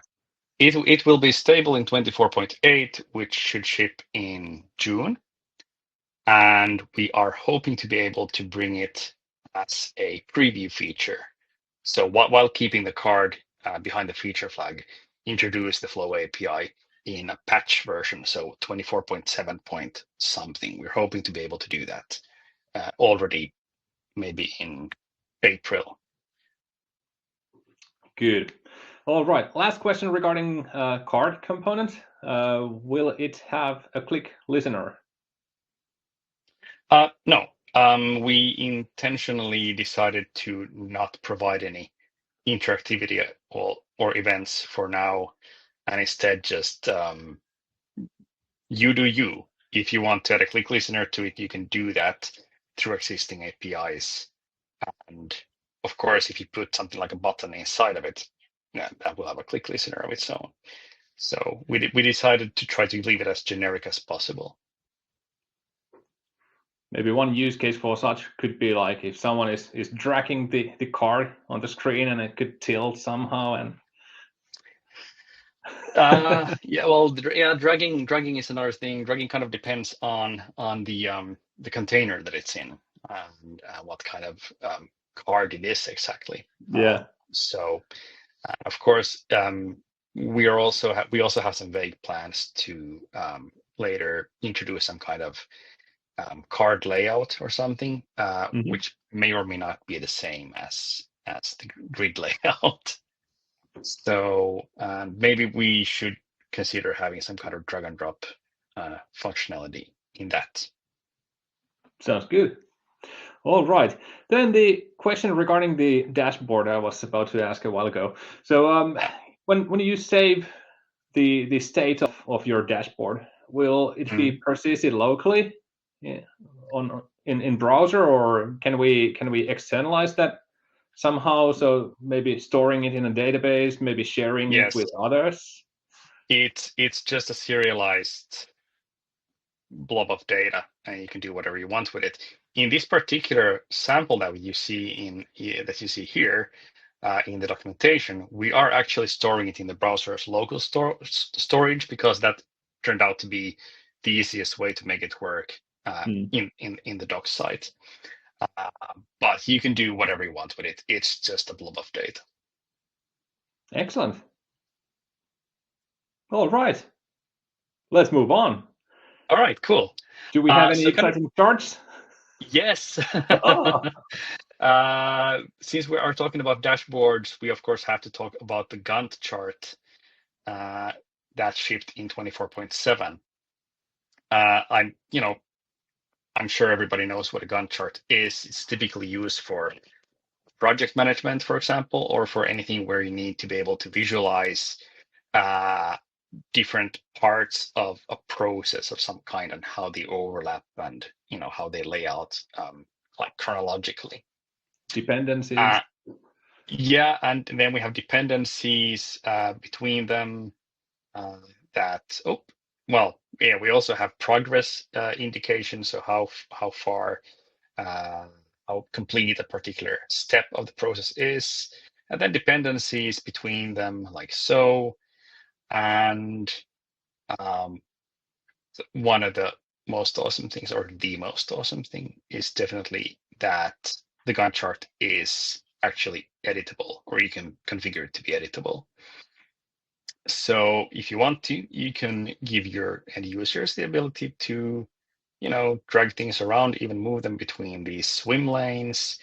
Speaker 2: It will be stable in 24.8, which should ship in June. And we are hoping to be able to bring it as a preview feature. So while keeping the card behind the feature flag, introduce the Flow API in a patch version, so 24.7 point something. We're hoping to be able to do that already, maybe in April.
Speaker 1: Good. All right. Last question regarding card component. Will it have a click listener?
Speaker 2: No. We intentionally decided to not provide any interactivity or events for now, and instead just you do you. If you want to add a click listener to it, you can do that through existing APIs. And of course, if you put something like a button inside of it, that will have a click listener of its own. So we decided to try to leave it as generic as possible.
Speaker 1: Maybe one use case for such could be like if someone is dragging the card on the screen and it could tilt somehow and.
Speaker 2: Yeah, well, yeah, dragging is another thing. Dragging kind of depends on the container that it's in and what kind of card it is exactly.
Speaker 1: Yeah.
Speaker 2: So, of course, we also have some vague plans to later introduce some kind of card layout or something, which may or may not be the same as the grid layout. So maybe we should consider having some kind of drag and drop functionality in that.
Speaker 1: Sounds good. All right. Then the question regarding the dashboard I was about to ask a while ago. So when you save the state of your dashboard, will it be persisted locally in browser, or can we externalize that somehow? So maybe storing it in a database, maybe sharing it with others.
Speaker 2: It's just a serialized blob of data, and you can do whatever you want with it. In this particular sample that you see here in the documentation, we are actually storing it in the browser's local storage because that turned out to be the easiest way to make it work in the doc site. But you can do whatever you want with it. It's just a blob of data.
Speaker 1: Excellent. All right. Let's move on.
Speaker 2: All right, cool.
Speaker 1: Do we have any exciting charts?
Speaker 2: Yes.
Speaker 1: Oh.
Speaker 2: Since we are talking about dashboards, we of course have to talk about the Gantt chart that shipped in 24.7. I'm sure everybody knows what a Gantt chart is. It's typically used for project management, for example, or for anything where you need to be able to visualize different parts of a process of some kind and how they overlap and how they lay out like chronologically.
Speaker 1: Dependencies.
Speaker 2: Yeah, and then we have dependencies between them we also have progress indications, so how far how complete a particular step of the process is, and then dependencies between them like so. And one of the most awesome things, or the most awesome thing, is definitely that the Gantt chart is actually editable, or you can configure it to be editable. So if you want to, you can give your end users the ability to, drag things around, even move them between these swim lanes,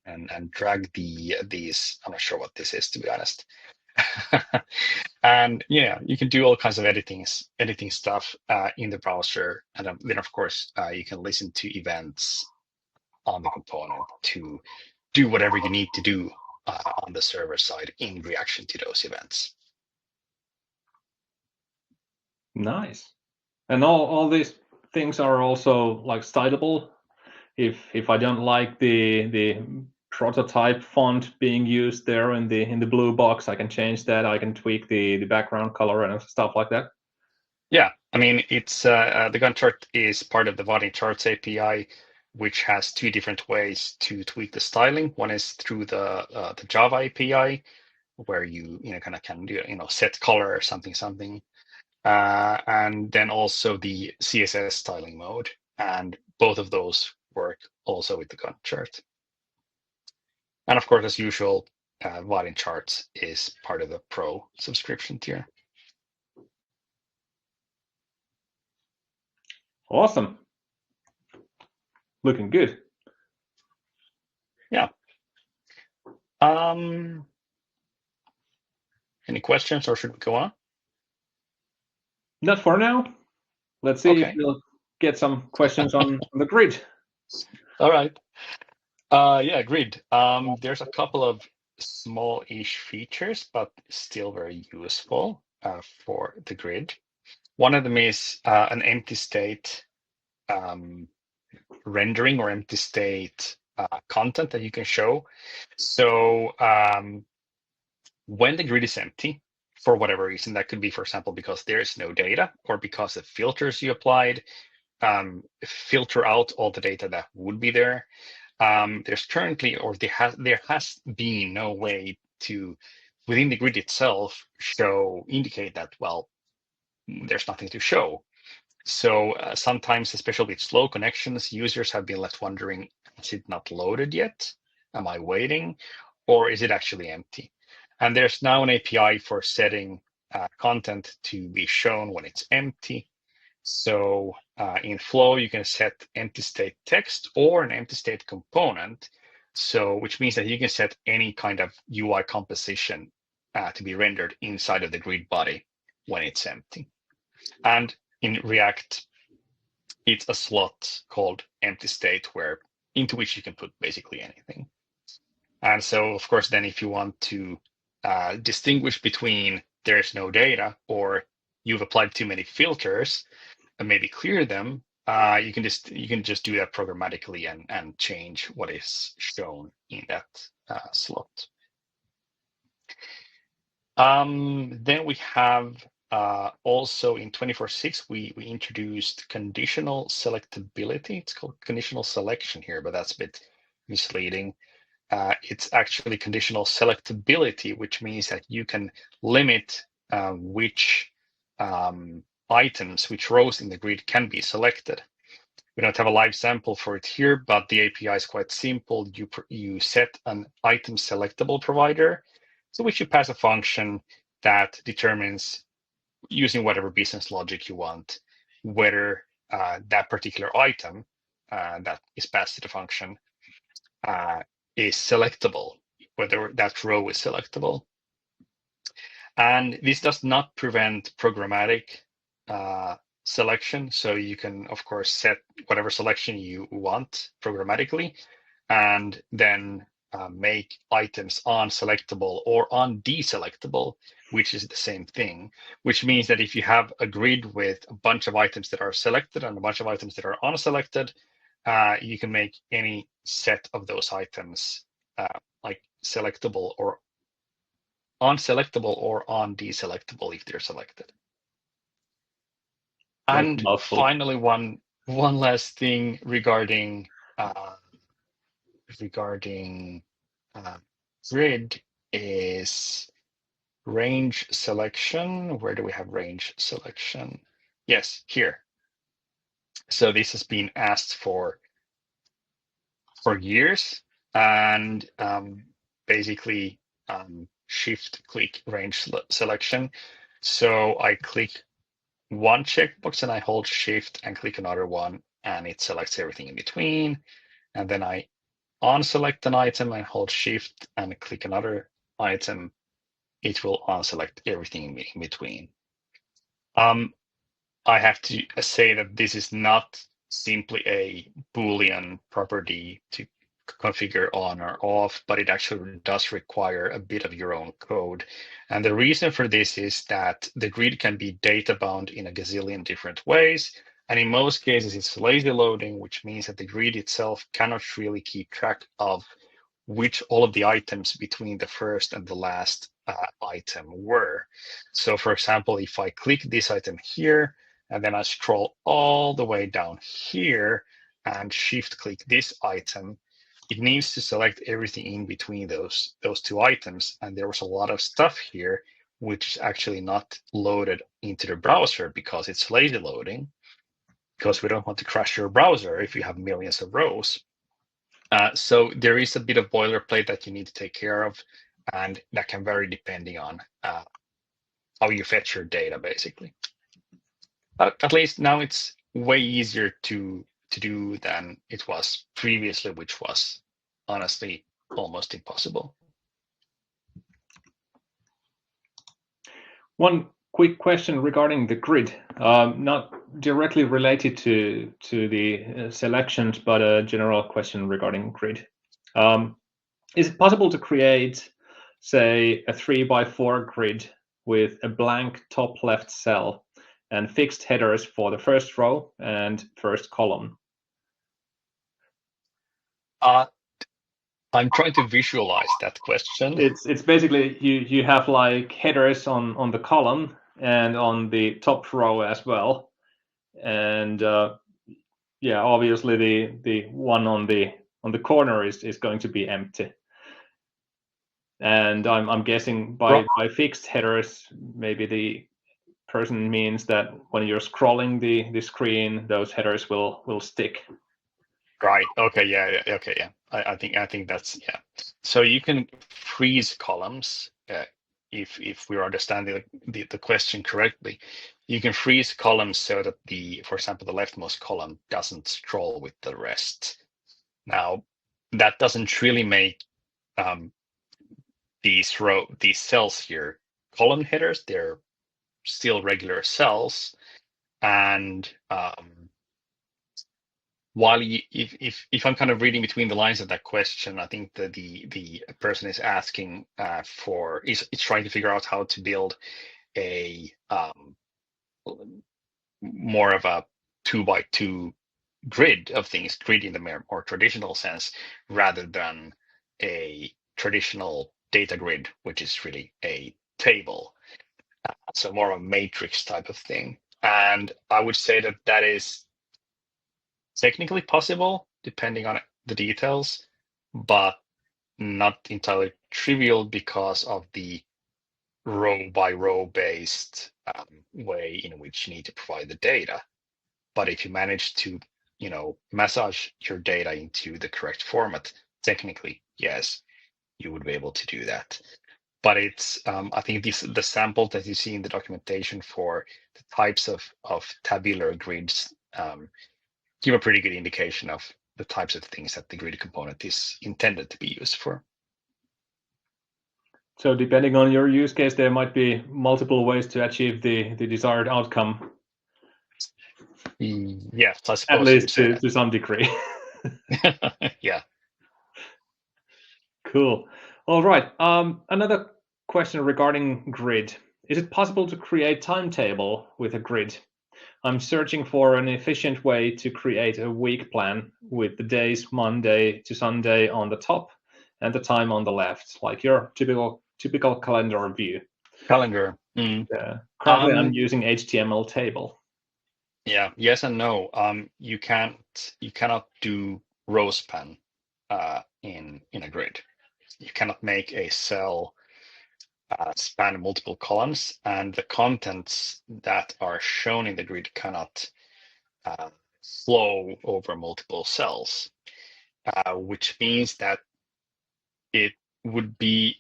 Speaker 2: and drag these. I'm not sure what this is, to be honest. And yeah, you can do all kinds of editing stuff in the browser, and then of course you can listen to events on the component to do whatever you need to do on the server side in reaction to those events.
Speaker 1: Nice. And all these things are also like stylable. If I don't like the prototype font being used there in the blue box, I can change that. I can tweak the background color and stuff like that.
Speaker 2: Yeah, I mean, it's the Gantt chart is part of the Vaadin Charts API, which has two different ways to tweak the styling. One is through the Java API, where you kind of can do set color or something, and then also the CSS styling mode, and both of those work also with the Gantt chart. And of course, as usual, Vaadin Charts is part of the Pro subscription tier.
Speaker 1: Awesome. Looking good.
Speaker 2: Yeah. Any questions, or should we go on?
Speaker 1: Not for now. Let's see if we'll get some questions on the grid.
Speaker 2: All right. Yeah, grid. There's a couple of small-ish features, but still very useful for the grid. One of them is an empty state rendering or empty state content that you can show. So when the grid is empty, for whatever reason, that could be, for example, because there is no data or because of filters you applied, filter out all the data that would be there. There's currently, or there has been no way to, within the grid itself, indicate that, well, there's nothing to show. So sometimes, especially with slow connections, users have been left wondering, is it not loaded yet? Am I waiting? Or is it actually empty? And there's now an API for setting content to be shown when it's empty. So in Flow, you can set empty state text or an empty state component. So which means that you can set any kind of UI composition to be rendered inside of the grid body when it's empty. And in React, it's a slot called empty state into which you can put basically anything. And so, of course, then if you want to distinguish between there's no data or you've applied too many filters and maybe clear them, you can just do that programmatically and change what is shown in that slot. Then we have also in 24.6, we introduced conditional selectability. It's called conditional selection here, but that's a bit misleading. It's actually conditional selectability, which means that you can limit which items, which rows in the grid can be selected. We don't have a live sample for it here, but the API is quite simple. You set an item selectable provider, to which you pass a function that determines, using whatever business logic you want, whether that particular item that is passed to the function is selectable, whether that row is selectable. And this does not prevent programmatic selection. So you can, of course, set whatever selection you want programmatically, and then make items unselectable or undeselectable, which is the same thing, which means that if you have a grid with a bunch of items that are selected and a bunch of items that are unselected, you can make any set of those items like selectable or unselectable or undeselectable if they're selected. And finally, one last thing regarding grid is range selection. Where do we have range selection? Yes, here. So this has been asked for years, and basically shift click range selection. So I click one checkbox and I hold shift and click another one, and it selects everything in between. And then I unselect an item and hold shift and click another item. It will unselect everything in between. I have to say that this is not simply a Boolean property to configure on or off, but it actually does require a bit of your own code. And the reason for this is that the grid can be data bound in a gazillion different ways. And in most cases, it's lazy loading, which means that the grid itself cannot really keep track of which all of the items between the first and the last item were. So for example, if I click this item here, and then I scroll all the way down here and shift click this item, it needs to select everything in between those two items. And there was a lot of stuff here, which is actually not loaded into the browser because it's lazy loading, because we don't want to crash your browser if you have millions of rows. So there is a bit of boilerplate that you need to take care of, and that can vary depending on how you fetch your data, basically. But at least now it's way easier to do than it was previously, which was honestly almost impossible.
Speaker 1: One quick question regarding the grid, not directly related to the selections, but a general question regarding grid. Is it possible to create, say, a 3x4 grid with a blank top left cell and fixed headers for the first row and first column?
Speaker 2: I'm trying to visualize that question.
Speaker 1: It's basically you have like headers on the column and on the top row as well, and yeah, obviously the one on the corner is going to be empty. And I'm guessing by fixed headers, maybe the person means that when you're scrolling the screen, those headers will stick.
Speaker 2: Right. Okay. Yeah. Okay. Yeah. I think that's yeah. So you can freeze columns if we're understanding the question correctly. You can freeze columns so that for example, the leftmost column doesn't scroll with the rest. Now, that doesn't really make these cells here column headers. They're still regular cells, and while if I'm kind of reading between the lines of that question, I think that the person is asking is trying to figure out how to build a more of a 2x2 grid of things, grid in the more traditional sense, rather than a traditional data grid, which is really a table. So more of a matrix type of thing. And I would say that that is technically possible, depending on the details, but not entirely trivial because of the row by row based way in which you need to provide the data. But if you manage to, massage your data into the correct format, technically, yes, you would be able to do that. But it's, I think the sample that you see in the documentation for the types of tabular grids give a pretty good indication of the types of things that the grid component is intended to be used for.
Speaker 1: So depending on your use case, there might be multiple ways to achieve the desired outcome.
Speaker 2: Yes, I suppose.
Speaker 1: At least to some degree.
Speaker 2: Yeah.
Speaker 1: Cool. All right. Another question regarding grid. Is it possible to create timetable with a grid? I'm searching for an efficient way to create a week plan with the days Monday to Sunday on the top and the time on the left, like your typical calendar view.
Speaker 2: Calendar.
Speaker 1: Currently, I'm using HTML table.
Speaker 2: Yeah. Yes and no. You cannot do row span in a grid. You cannot make a cell span multiple columns, and the contents that are shown in the grid cannot flow over multiple cells, which means that it would be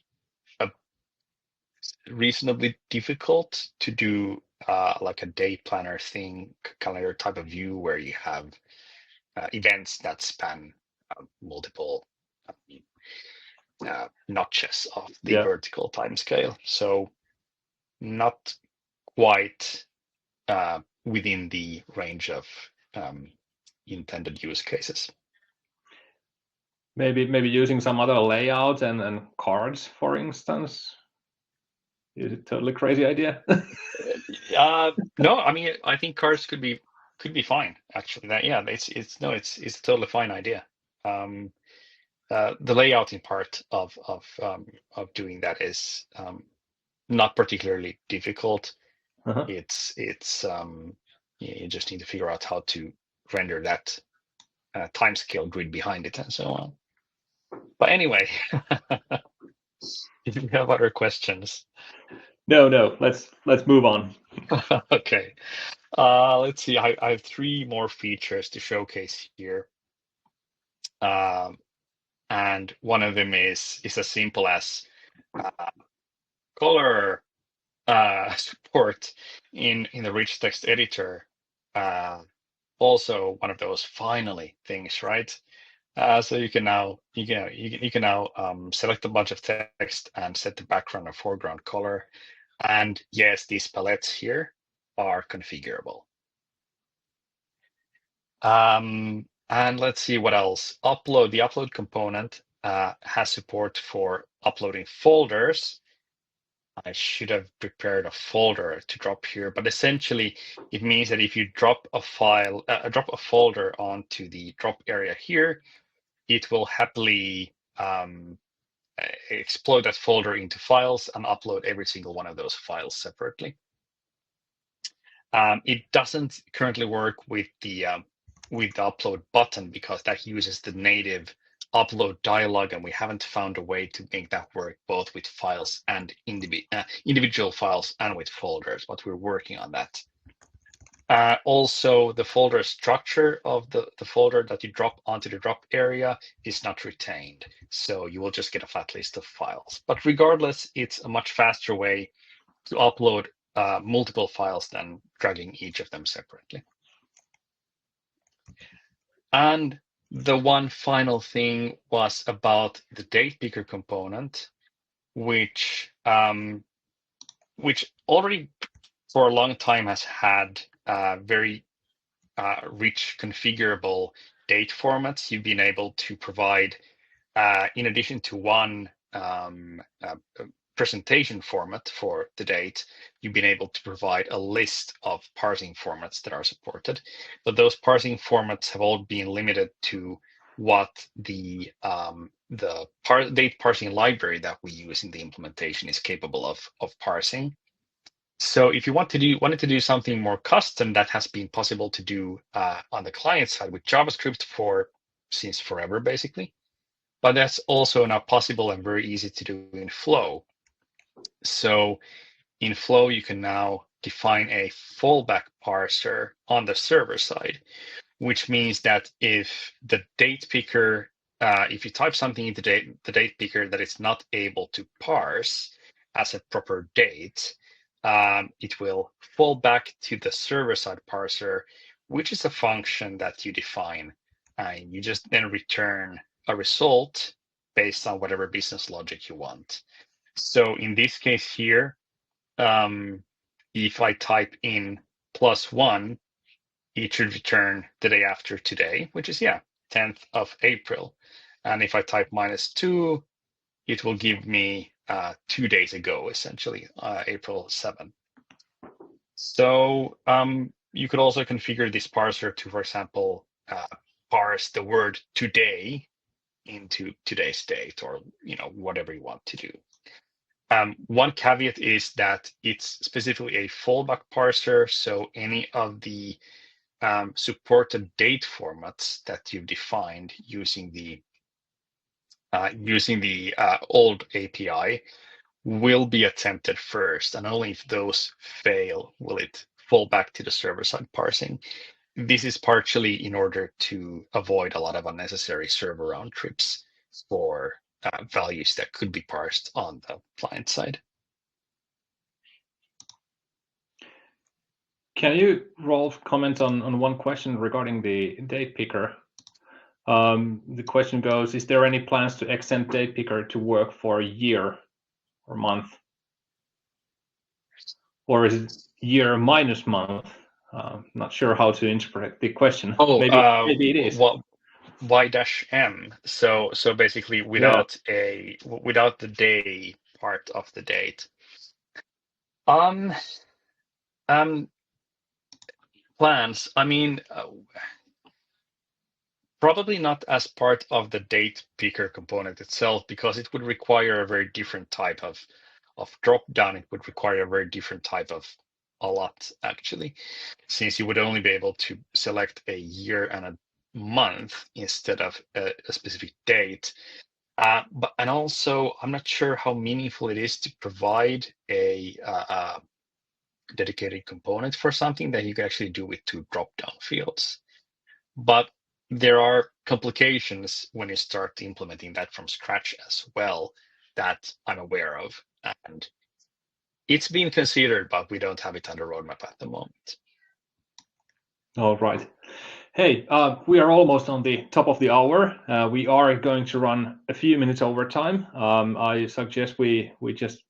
Speaker 2: reasonably difficult to do like a day planner thing, calendar type of view where you have events that span multiple notches of the vertical time scale. So not quite within the range of intended use cases.
Speaker 1: Maybe using some other layout and cards, for instance. Is it a totally crazy idea?
Speaker 2: No, I mean I think cards could be fine actually. It's a totally fine idea. The layouting part of doing that is not particularly difficult. It's you just need to figure out how to render that timescale grid behind it and so on. But anyway, if you have other questions.
Speaker 1: No. Let's move on.
Speaker 2: Okay. Let's see. I have 3 more features to showcase here. And one of them is as simple as color support in the rich text editor. Also one of those finally things, right? So you can now select a bunch of text and set the background or foreground color. And yes, these palettes here are configurable. And let's see what else. The upload component has support for uploading folders. I should have prepared a folder to drop here, but essentially it means that if you drop a file, drop a folder onto the drop area here, it will happily explode that folder into files and upload every single one of those files separately. It doesn't currently work with the with the upload button because that uses the native upload dialog, and we haven't found a way to make that work both with files and individual files and with folders, but we're working on that. Also, the folder structure of the folder that you drop onto the drop area is not retained. So you will just get a flat list of files. But regardless, it's a much faster way to upload multiple files than dragging each of them separately. And the one final thing was about the date picker component, which already for a long time has had very rich configurable date formats. You've been able to provide, in addition to one presentation format for the date, you've been able to provide a list of parsing formats that are supported. But those parsing formats have all been limited to what the date parsing library that we use in the implementation is capable of parsing. So if you wanted to do something more custom, that has been possible to do on the client side with JavaScript since forever, basically. But that's also now possible and very easy to do in Flow. So in Flow, you can now define a fallback parser on the server side, which means that if the date picker, if you type something into the date picker that it's not able to parse as a proper date, it will fall back to the server-side parser, which is a function that you define. And you just then return a result based on whatever business logic you want. So in this case here, if I type in +1, it should return the day after today, which is, 10th of April. And if I type -2, it will give me 2 days ago, essentially, April 7th. So you could also configure this parser to, for example, parse the word today into today's date, or whatever you want to do. One caveat is that it's specifically a fallback parser, so any of the supported date formats that you've defined using the old API will be attempted first, and only if those fail will it fall back to the server-side parsing. This is partially in order to avoid a lot of unnecessary server round trips for values that could be parsed on the client side.
Speaker 1: Can you, Rolf, comment on one question regarding the date picker? The question goes, is there any plans to extend date picker to work for a year or month? Or is it year minus month? Not sure how to interpret the question.
Speaker 2: Oh,
Speaker 1: maybe it is.
Speaker 2: Y-M. So basically without the day part of the date. Plans. I mean, probably not as part of the date picker component itself, because it would require a very different type of drop down. It would require a very different type of a lot, actually, since you would only be able to select a year and a month instead of a specific date. And also, I'm not sure how meaningful it is to provide a dedicated component for something that you can actually do with 2 drop-down fields. But there are complications when you start implementing that from scratch as well that I'm aware of. And it's being considered, but we don't have it on the roadmap at the moment.
Speaker 1: All right. Hey, we are almost on the top of the hour. We are going to run a few minutes over time. I suggest we just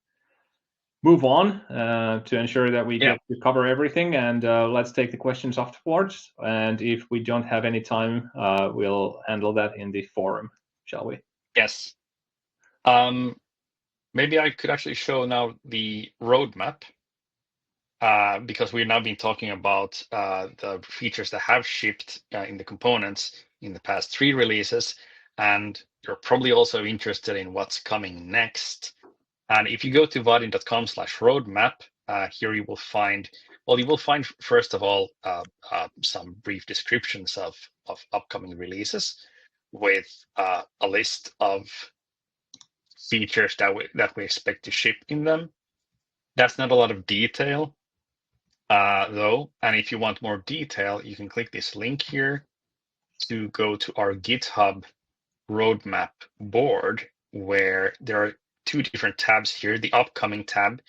Speaker 1: move on to ensure that we get to cover everything, and let's take the questions afterwards. And if we don't have any time, we'll handle that in the forum, shall we?
Speaker 2: Yes. Maybe I could actually show now the roadmap, because we've now been talking about the features that have shipped in the components in the past 3 releases, and you're probably also interested in what's coming next. And if you go to vaadin.com/roadmap, here you will find Well, you will find, first of all, some brief descriptions of upcoming releases with a list of features that we expect to ship in them. That's not a lot of detail, though. And if you want more detail, you can click this link here to go to our GitHub roadmap board, where there are two different tabs here. The upcoming tab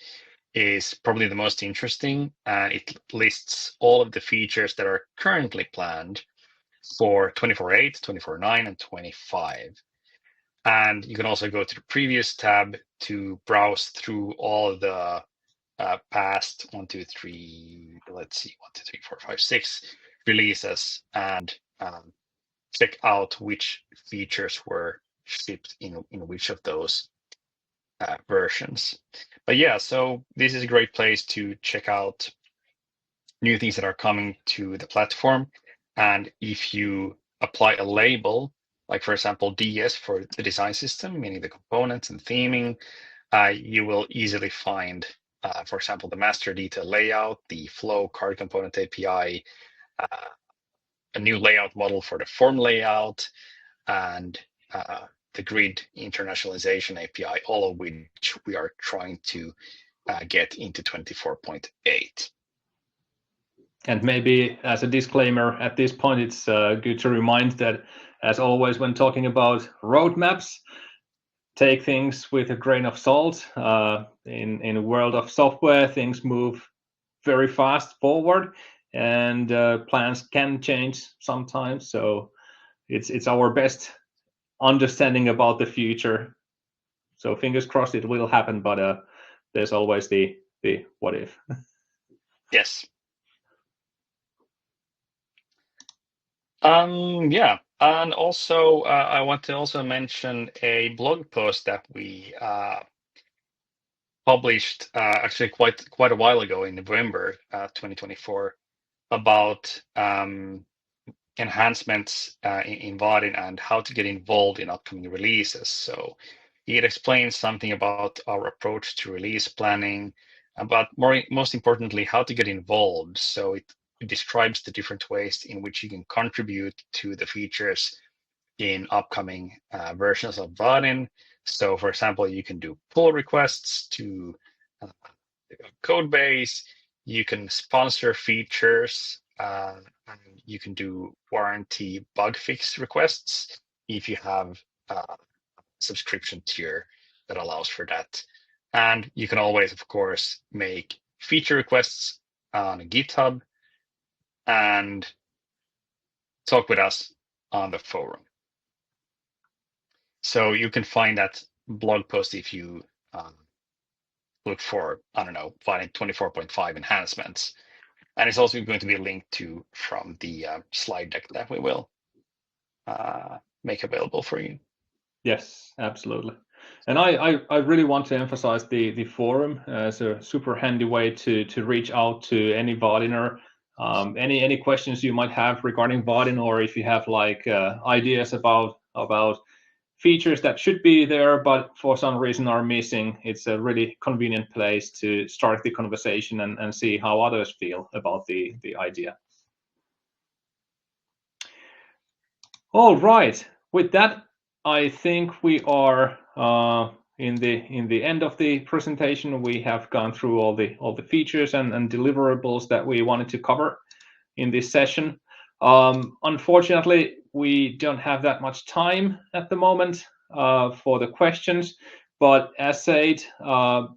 Speaker 2: is probably the most interesting, and it lists all of the features that are currently planned for 24.8, 24.9, and 25. And you can also go to the previous tab to browse through all of the past 1, 2, 3, let's see, 1, 2, 3, 4, 5, 6 releases, and check out which features were shipped in which of those versions. But yeah, so this is a great place to check out new things that are coming to the platform. And if you apply a label, like for example, DS for the design system, meaning the components and theming, you will easily find, for example, the master detail layout, the flow card component API, a new layout model for the form layout, and the grid internationalization API, all of which we are trying to get into 24.8.
Speaker 1: And maybe as a disclaimer at this point, it's good to remind that, as always, when talking about roadmaps, take things with a grain of salt. In a world of software, things move very fast forward, and plans can change sometimes. So it's our best understanding about the future. So fingers crossed it will happen, but there's always the what if.
Speaker 2: Yes. Yeah, and also I want to also mention a blog post that we published actually quite a while ago in November 2024 about enhancements in Vaadin and how to get involved in upcoming releases. So it explains something about our approach to release planning, but most importantly, how to get involved. So it describes the different ways in which you can contribute to the features in upcoming versions of Vaadin. So for example, you can do pull requests to the code base, you can sponsor features, and you can do warranty bug fix requests if you have a subscription tier that allows for that. And you can always, of course, make feature requests on GitHub and talk with us on the forum. So you can find that blog post if you look for, I don't know, Vaadin 24.5 enhancements. And it's also going to be linked to from the slide deck that we will make available for you.
Speaker 1: Yes, absolutely. And I really want to emphasize the forum as a super handy way to reach out to any Vaadiner. Any questions you might have regarding Vaadin, or if you have like ideas about features that should be there but for some reason are missing, it's a really convenient place to start the conversation and see how others feel about the idea. All right, with that, I think we are in the end of the presentation. We have gone through all the features and deliverables that we wanted to cover in this session. Unfortunately, we don't have that much time at the moment for the questions, but as said,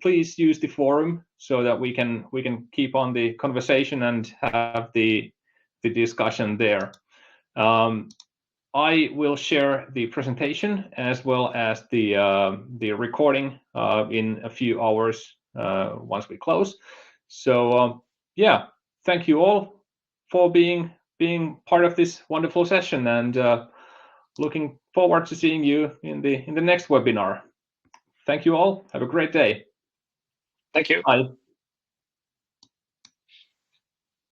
Speaker 1: please use the forum so that we can keep on the conversation and have the discussion there. I will share the presentation as well as the recording in a few hours once we close. So yeah, thank you all for being part of this wonderful session, and looking forward to seeing you in the next webinar. Thank you all. Have a great day.
Speaker 2: Thank you.
Speaker 1: Bye.